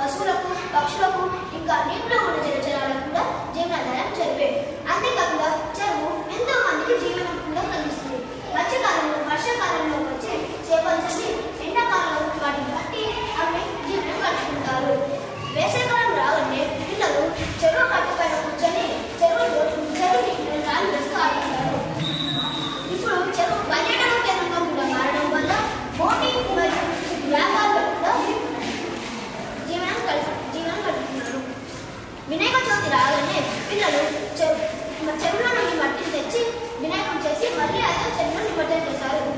పశువులకు, పక్షులకు, ఇంకా నీటిలో ఉన్న జలచరాలకు కూడా జీవనాధారం చెరువే. అంతేకాకుండా చెరువు ఎంతో మందికి జీవనంగా కనిపిస్తుంది. వర్షాకాలంలో వచ్చే చేపల్ని ఎండాకాలంలో వాటిని బట్టి అవి జీవనం గడుపుకుంటారు. వేసవికాలం రాగానే పిల్లలు చెరువు కట్టుపైన కూర్చొని చెరువుని రాళ్ళు వేస్తూ ఆడుకుంటారు. ఇప్పుడు చెరువు పర్యాటక కేంద్రంగా కూడా మారడం వల్ల బోటింగ్ మరియు వ్యాపారాలు కూడా జీవనం గడుపుతున్నారు. వినాయక చవితి రాగానే పిల్లలు చెరువులో నుండి మట్టిని తెచ్చి వినాయకుడు చేసి మళ్ళీ అదే చెరువులో నిమజ్జనం చేస్తారు.